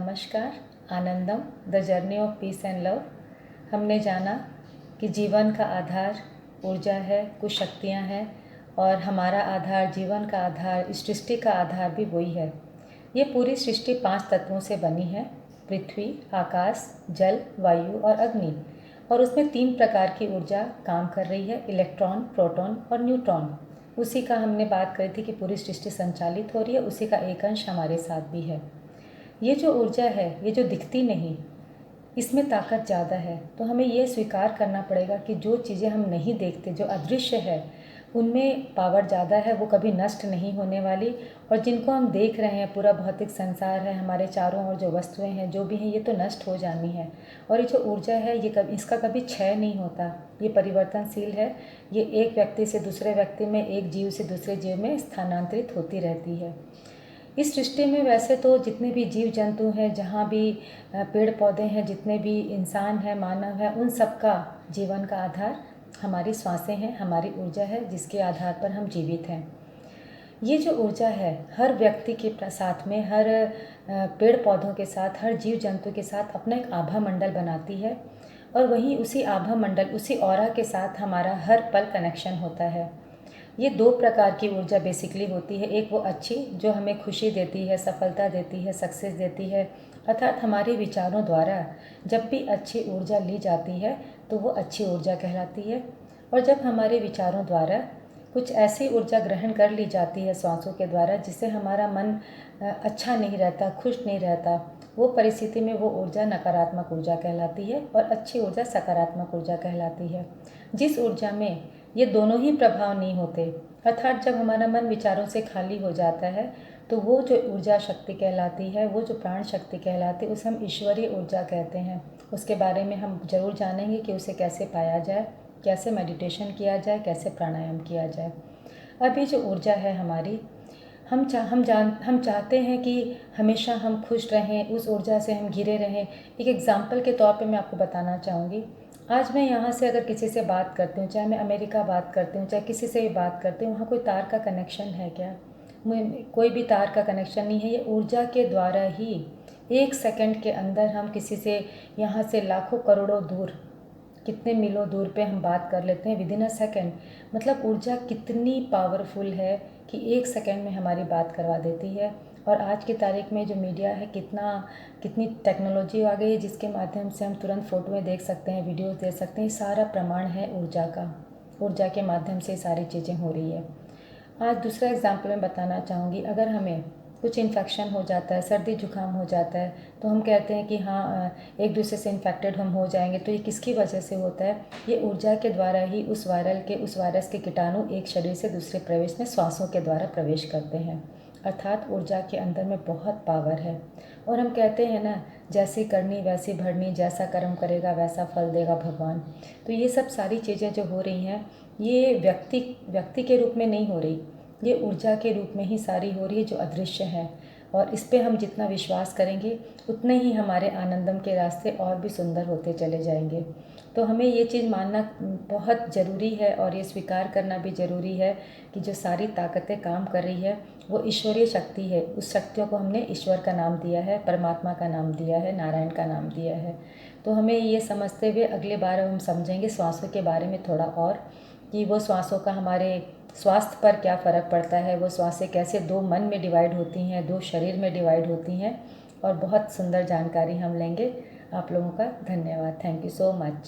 नमस्कार। Anandam the journey of peace and love. हमने जाना कि जीवन का आधार ऊर्जा है, कुछ शक्तियाँ हैं और हमारा आधार, जीवन का आधार, इस सृष्टि का आधार भी वही है। ये पूरी सृष्टि 5 तत्वों से बनी है: पृथ्वी, आकाश, जल, वायु और अग्नि। और उसमें 3 प्रकार की ऊर्जा काम कर रही है: इलेक्ट्रॉन, प्रोटॉन और न्यूट्रॉन। उसी का हमने बात करी थी कि पूरी सृष्टि संचालित हो रही है, उसी का एक अंश हमारे साथ भी है। ये जो ऊर्जा है, ये जो दिखती नहीं, इसमें ताकत ज़्यादा है। तो हमें ये स्वीकार करना पड़ेगा कि जो चीज़ें हम नहीं देखते, जो अदृश्य है, उनमें पावर ज़्यादा है, वो कभी नष्ट नहीं होने वाली। और जिनको हम देख रहे हैं, पूरा भौतिक संसार है, हमारे चारों ओर जो वस्तुएं हैं, जो भी हैं, ये तो नष्ट हो जानी है। और ये जो ऊर्जा है, ये कभी, इसका कभी क्षय नहीं होता। ये परिवर्तनशील है। ये एक व्यक्ति से दूसरे व्यक्ति में, एक जीव से दूसरे जीव में स्थानांतरित होती रहती है। इस सृष्टि में वैसे तो जितने भी जीव जंतु हैं, जहाँ भी पेड़ पौधे हैं, जितने भी इंसान हैं, मानव है, उन सब का जीवन का आधार हमारी सांसें हैं, हमारी ऊर्जा है, जिसके आधार पर हम जीवित हैं। ये जो ऊर्जा है, हर व्यक्ति के साथ में, हर पेड़ पौधों के साथ, हर जीव जंतु के साथ अपना एक आभा मंडल बनाती है। और वहीं उसी आभा मंडल, उसी ऑरा के साथ हमारा हर पल कनेक्शन होता है। ये 2 प्रकार की ऊर्जा बेसिकली होती है। एक वो अच्छी, जो हमें खुशी देती है, सफलता देती है, सक्सेस देती है, अर्थात हमारे विचारों द्वारा जब भी अच्छी ऊर्जा ली जाती है तो वो अच्छी ऊर्जा कहलाती है। और जब हमारे विचारों द्वारा कुछ ऐसी ऊर्जा ग्रहण कर ली जाती है श्वासों के द्वारा, जिससे हमारा मन अच्छा नहीं रहता, खुश नहीं रहता, वो परिस्थिति में वो ऊर्जा नकारात्मक ऊर्जा कहलाती है और अच्छी ऊर्जा सकारात्मक ऊर्जा कहलाती है। जिस ऊर्जा में ये दोनों ही प्रभाव नहीं होते, अर्थात जब हमारा मन विचारों से खाली हो जाता है, तो वो जो ऊर्जा शक्ति कहलाती है, वो जो प्राण शक्ति कहलाती है, उसे हम ईश्वरीय ऊर्जा कहते हैं। उसके बारे में हम जरूर जानेंगे कि उसे कैसे पाया जाए, कैसे मेडिटेशन किया जाए, कैसे प्राणायाम किया जाए। अब ये जो ऊर्जा है हमारी, हम चाहते हैं कि हमेशा हम खुश रहें, उस ऊर्जा से हम घिरे रहें। एक एग्जाम्पल के तौर पे मैं आपको बताना चाहूँगी। आज मैं यहाँ से अगर किसी से बात करती हूँ, चाहे मैं अमेरिका बात करती हूँ, चाहे किसी से भी बात करती हूँ, वहाँ कोई तार का कनेक्शन है क्या? कोई भी तार का कनेक्शन नहीं है। ये ऊर्जा के द्वारा ही 1 सेकंड के अंदर हम किसी से, यहाँ से लाखों करोड़ों दूर, कितने मीलों दूर पे हम बात कर लेते हैं विदिन अ सेकेंड। मतलब ऊर्जा कितनी पावरफुल है कि 1 सेकेंड में हमारी बात करवा देती है। और आज की तारीख में जो मीडिया है, कितनी टेक्नोलॉजी आ गई है, जिसके माध्यम से हम तुरंत फ़ोटोएं देख सकते हैं, वीडियोस देख सकते हैं। ये सारा प्रमाण है ऊर्जा का। ऊर्जा के माध्यम से सारी चीज़ें हो रही है। आज दूसरा एग्जाम्पल मैं बताना चाहूँगी। अगर हमें कुछ इन्फेक्शन हो जाता है, सर्दी जुकाम हो जाता है, तो हम कहते हैं कि हाँ, एक दूसरे से इन्फेक्टेड हम हो जाएंगे। तो ये किसकी वजह से होता है? ये ऊर्जा के द्वारा ही उस वायरस के कीटाणु एक शरीर से दूसरे प्रवेश में श्वासों के द्वारा प्रवेश करते हैं। अर्थात ऊर्जा के अंदर में बहुत पावर है। और हम कहते हैं ना, जैसी करनी वैसी भरनी, जैसा कर्म करेगा वैसा फल देगा भगवान। तो ये सब सारी चीज़ें जो हो रही हैं, ये व्यक्ति के रूप में नहीं हो रही, ये ऊर्जा के रूप में ही सारी हो रही है, जो अदृश्य है। और इस पे हम जितना विश्वास करेंगे, उतने ही हमारे आनंदम के रास्ते और भी सुंदर होते चले जाएंगे। तो हमें ये चीज़ मानना बहुत ज़रूरी है और ये स्वीकार करना भी ज़रूरी है कि जो सारी ताकतें काम कर रही है, वो ईश्वरीय शक्ति है। उस शक्तियों को हमने ईश्वर का नाम दिया है, परमात्मा का नाम दिया है, नारायण का नाम दिया है। तो हमें ये समझते हुए अगले बार हम समझेंगे श्वासों के बारे में थोड़ा और, कि वो श्वासों का हमारे स्वास्थ्य पर क्या फ़र्क पड़ता है, वो श्वासें कैसे 2 मन में डिवाइड होती हैं, 2 शरीर में डिवाइड होती हैं। और बहुत सुंदर जानकारी हम लेंगे। आप लोगों का धन्यवाद। Thank you so much.